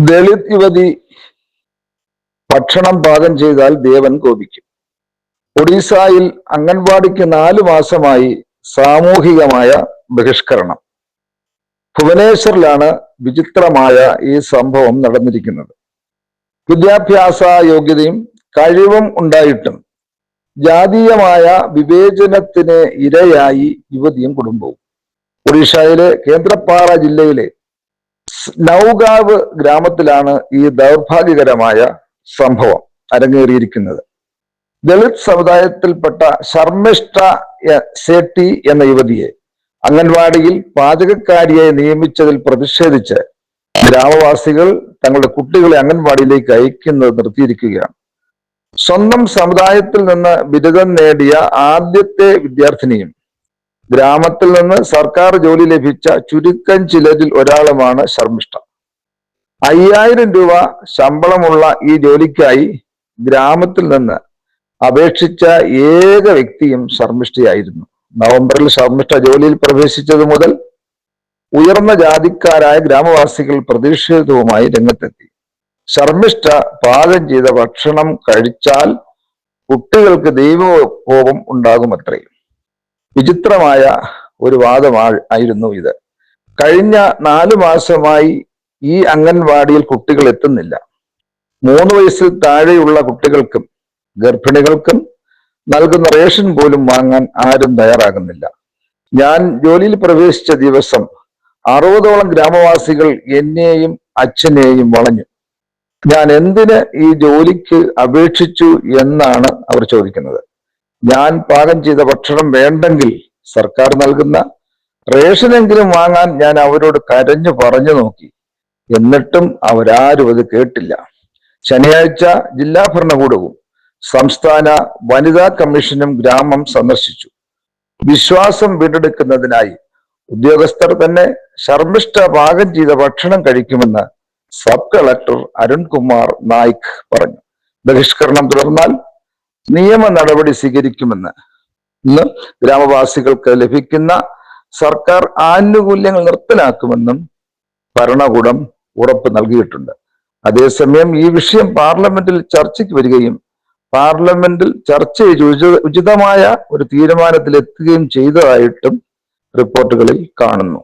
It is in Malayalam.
ദളിത് യുവതി ഭക്ഷണം പാകം ചെയ്താൽ ദേവൻ കോപിക്കും. ഒഡീസയിൽ അംഗൻവാടിക്ക് 4 മാസമായി സാമൂഹികമായ ബഹിഷ്കരണം. ഭുവനേശ്വറിലാണ് വിചിത്രമായ ഈ സംഭവം നടന്നിരിക്കുന്നത്. വിദ്യാഭ്യാസ യോഗ്യതയും കഴിവും ഉണ്ടായിട്ടും ജാതീയമായ വിവേചനത്തിന് ഇരയായി യുവതിയും കുടുംബവും. ഒഡീഷയിലെ കേന്ദ്രപ്പാറ ജില്ലയിലെ നൌഗാവ് ഗ്രാമത്തിലാണ് ഈ ദൗർഭാഗ്യകരമായ സംഭവം അരങ്ങേറിയിരിക്കുന്നത്. ദളിത് സമുദായത്തിൽപ്പെട്ട ശർമ്മിഷ്ഠ സേട്ടി എന്ന യുവതിയെ അംഗൻവാടിയിൽ പാചകക്കാരിയായി നിയമിച്ചതിൽ പ്രതിഷേധിച്ച് ഗ്രാമവാസികൾ തങ്ങളുടെ കുട്ടികളെ അംഗൻവാടിയിലേക്ക് അയക്കുന്നത് നിർത്തിയിരിക്കുകയാണ്. സ്വന്തം സമുദായത്തിൽ നിന്ന് ബിരുദം നേടിയ ആദ്യത്തെ വിദ്യാർത്ഥിനിയും ഗ്രാമത്തിൽ നിന്ന് സർക്കാർ ജോലി ലഭിച്ച ചുരുക്കം ചിലരിൽ ഒരാളുമാണ് ശർമ്മിഷ്ഠ. 5000 രൂപ ശമ്പളമുള്ള ഈ ജോലിക്കായി ഗ്രാമത്തിൽ നിന്ന് അപേക്ഷിച്ച ഏക വ്യക്തിയും ശർമ്മിഷ്ഠയായിരുന്നു. നവംബറിൽ ശർമ്മിഷ്ഠ ജോലിയിൽ പ്രവേശിച്ചത് മുതൽ ഉയർന്ന ജാതിക്കാരായ ഗ്രാമവാസികൾ പ്രതിഷേധവുമായി രംഗത്തെത്തി. ശർമ്മിഷ്ഠ പാകം ചെയ്ത ഭക്ഷണം കഴിച്ചാൽ കുട്ടികൾക്ക് ദൈവകോപം ഉണ്ടാകുമത്രേ. വിചിത്രമായ ഒരു വാദമായിരുന്നു ഇത്. കഴിഞ്ഞ 4 മാസമായി ഈ അംഗൻവാടിയിൽ കുട്ടികൾ എത്തുന്നില്ല. 3 വയസ്സിൽ താഴെയുള്ള കുട്ടികൾക്കും ഗർഭിണികൾക്കും നൽകുന്ന റേഷൻ പോലും വാങ്ങാൻ ആരും തയ്യാറാകുന്നില്ല. ഞാൻ ജോലിയിൽ പ്രവേശിച്ച ദിവസം 60ഓളം ഗ്രാമവാസികൾ എന്നെയും അച്ഛനെയും വളഞ്ഞു. ഞാൻ എന്തിന് ഈ ജോലിക്ക് അപേക്ഷിച്ചു എന്നാണ് അവർ ചോദിക്കുന്നത്. ഞാൻ പാകം ചെയ്ത ഭക്ഷണം വേണ്ടെങ്കിൽ സർക്കാർ നൽകുന്ന റേഷനെങ്കിലും വാങ്ങാൻ ഞാൻ അവരോട് കരഞ്ഞു പറഞ്ഞു നോക്കി. എന്നിട്ടും അവരാരും അത് കേട്ടില്ല. ശനിയാഴ്ച ജില്ലാ ഭരണകൂടവും സംസ്ഥാന വനിതാ കമ്മീഷനും ഗ്രാമം സന്ദർശിച്ചു. വിശ്വാസം വീണ്ടെടുക്കുന്നതിനായി ഉദ്യോഗസ്ഥർ തന്നെ ശർമ്മിഷ്ഠ പാകം ചെയ്ത ഭക്ഷണം കഴിക്കുമെന്ന് സബ് കളക്ടർ അരുൺകുമാർ നായിക് പറഞ്ഞു. ബഹിഷ്കരണം തുടർന്നാൽ നിയമ നടപടി സ്വീകരിക്കുമെന്ന് ഇന്ന് ഗ്രാമവാസികൾക്ക് ലഭിക്കുന്ന സർക്കാർ ആനുകൂല്യങ്ങൾ നിർത്തലാക്കുമെന്നും ഭരണകൂടം ഉറപ്പ് നൽകിയിട്ടുണ്ട്. അതേസമയം ഈ വിഷയം പാർലമെന്റിൽ ചർച്ചയ്ക്ക് വരികയും പാർലമെന്റിൽ ചർച്ച ചെയ്ത് ഉചിതമായ ഒരു തീരുമാനത്തിലെത്തുകയും ചെയ്തതായിട്ടും റിപ്പോർട്ടുകളിൽ കാണുന്നു.